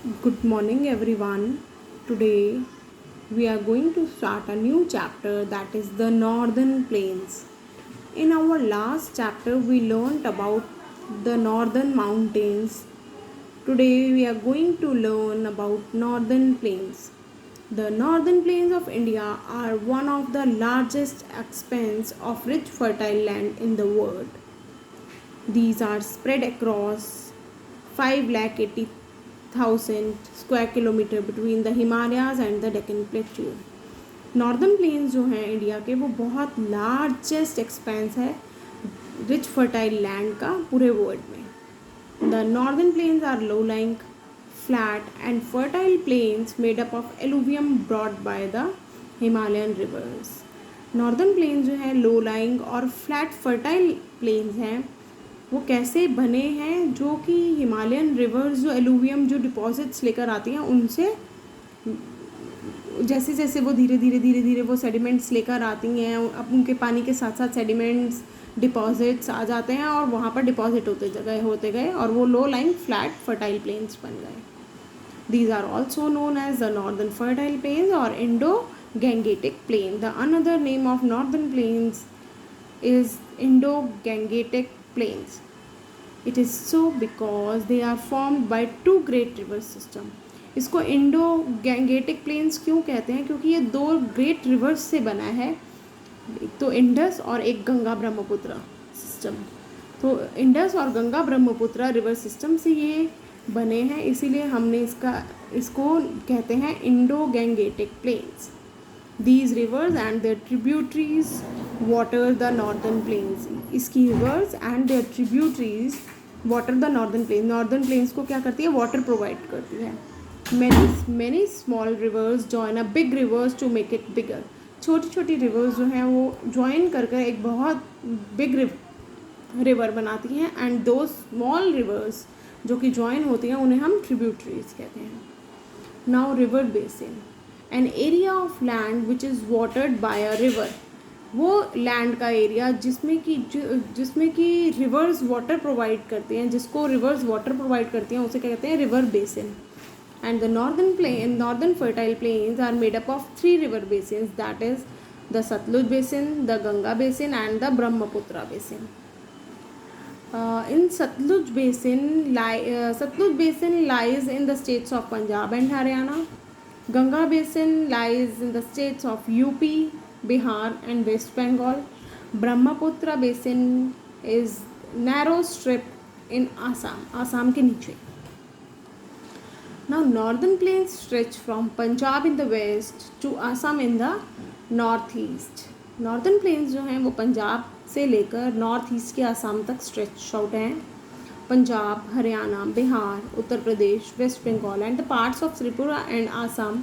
Good morning, everyone. Today we are going to start a new chapter that is the Northern Plains. In our last chapter, we learned about the Northern Mountains. Today we are going to learn about Northern Plains. The Northern Plains of India are one of the largest expanse of rich fertile land in the world. These are spread across 5,80,000 square kilometre between the Himalayas and the Deccan Plateau. Northern plains जो हैं India के वो बहुत largest expanse है rich fertile land का पूरे world में. The northern plains are low lying flat and fertile plains made up of alluvium brought by the Himalayan rivers. Northern plains जो है लो लाइंग और फ्लैट फर्टाइल प्लेन्स हैं. वो कैसे बने हैं? जो कि हिमालयन रिवर्स जो एलुवियम जो डिपॉजिट्स लेकर आती हैं उनसे जैसे जैसे वो धीरे धीरे वो सेडिमेंट्स लेकर आती हैं, अब उनके पानी के साथ साथ सेडिमेंट्स डिपॉजिट्स आ जाते हैं और वहाँ पर डिपॉजिट होते गए और वो low lying flat fertile plains बन गए. These are also known as the northern fertile plains और Indo Gangetic plain. The another name of northern plains is Indo-Gangetic Plains. It is so because they are formed by two great river system. इसको Indo Gangetic plains क्यों कहते हैं? क्योंकि ये दो great reverse से बना है, एक तो इंडस और एक गंगा ब्रह्मपुत्र सिस्टम. तो इंडस और गंगा ब्रह्मपुत्र रिवर सिस्टम से ये बने हैं, इसीलिए हमने इसको कहते हैं Indo Gangetic plains. These rivers and their tributaries water the northern plains. इसकी rivers and their tributaries water the northern plains. Northern plains को क्या करती है? Water provide करती है. Many small rivers join a big rivers to make it bigger. छोटी छोटी rivers जो हैं वो join कर एक बहुत big river बनाती हैं and those small rivers जो कि join होती हैं उन्हें हम tributaries कहते हैं. Now river basin. An area of land which is watered by a river. वो लैंड का एरिया जिसमें कि रिवर्स वाटर प्रोवाइड करते हैं, जिसको रिवर्स वाटर प्रोवाइड करती हैं उसे क्या कहते हैं? River basin. And the northern fertile plains are made up of 3 river basins, that is the Satluj basin, the Ganga basin and the Brahmaputra basin. In Satluj Basin lies in the states of Punjab and Haryana. Ganga Basin lies in the states of UP, Bihar and West Bengal. Brahmaputra Basin is narrow strip in Assam के नीचे. Now northern plains stretch from Punjab in the west to Assam in the northeast. Northern plains जो हैं वो पंजाब से लेकर north east के आसाम तक stretch out हैं. Punjab, Haryana, Bihar, Uttar Pradesh, West Bengal and the parts of Tripura and Assam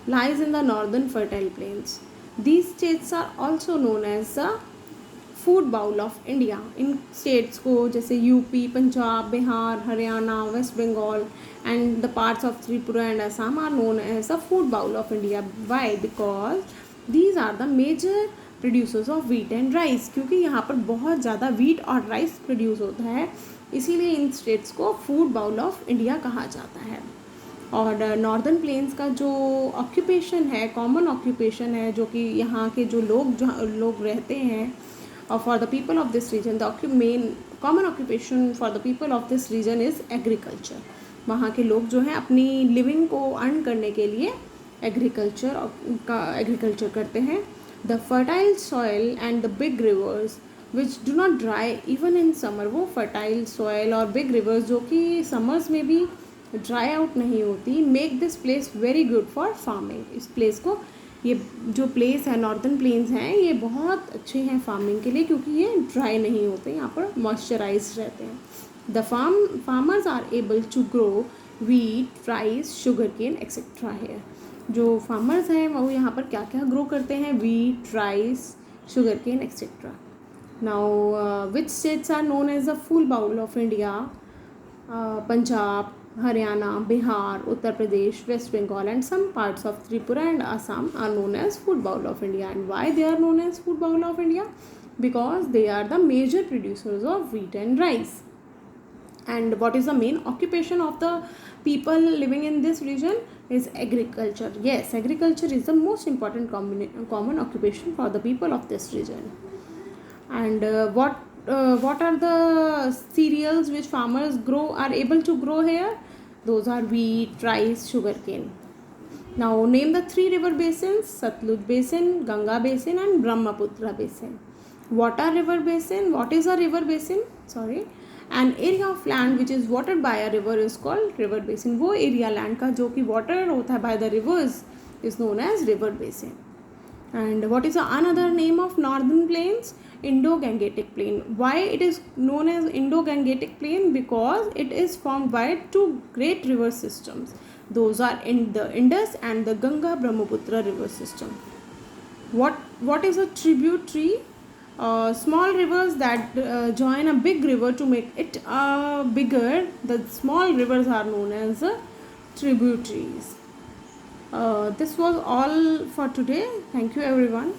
lies in the northern fertile plains. These states are also known as the food bowl of India. इन states को जैसे UP, Punjab, Bihar, Haryana, West Bengal and the parts of Tripura and Assam are known as the food bowl of India. Why? Because these are the major producers of wheat and rice. क्योंकि यहाँ पर बहुत ज़्यादा wheat और rice produce होता है, इसीलिए इन स्टेट्स को फूड बाउल ऑफ इंडिया कहा जाता है. और नॉर्दर्न प्लेन्स का जो ऑक्यूपेशन है, कॉमन ऑक्यूपेशन है, जो कि यहाँ के जो लोग रहते हैं, और for the people of this region the main common occupation for the people of this region is agriculture. वहाँ के लोग जो हैं अपनी लिविंग को अर्न करने के लिए एग्रीकल्चर करते हैं. The fertile soil and the big rivers which do not dry even in summer. वो fertile soil और big rivers जो कि summers में भी dry out नहीं होती, make this place very good for farming. इस place को, ये जो place है northern plains हैं, ये बहुत अच्छे हैं farming के लिए क्योंकि ये dry नहीं होते, यहाँ पर moisturized रहते हैं. The farmers are able to grow wheat, rice, sugarcane etc. here. जो फार्मर्स हैं वो यहाँ पर क्या क्या ग्रो करते हैं? Wheat, rice, sugarcane etcetera. Now which states are known as the food bowl of India? Punjab, Haryana, Bihar, Uttar Pradesh, West Bengal and some parts of Tripura and Assam are known as food bowl of India. And why they are known as food bowl of India? Because they are the major producers of wheat and rice. And what is the main occupation of the people living in this region is agriculture. Yes, agriculture is the most important common occupation for the people of this region. And what are the cereals which farmers are able to grow here? Those are wheat, rice, sugarcane. Now name the three river basins: Satluj Basin, Ganga Basin, and Brahmaputra Basin. What are river basin? What is a river basin? Sorry, an area of land which is watered by a river is called river basin. वो area land का जो कि water होता है by the rivers is known as river basin. And what is another name of northern plains? Indo-Gangetic Plain. Why it is known as Indo-Gangetic Plain? Because it is formed by two great river systems. Those are in the Indus and the Ganga Brahmaputra river system. What is a tributary? Small rivers that join a big river to make it bigger. The small rivers are known as tributaries. This was all for today. Thank you everyone.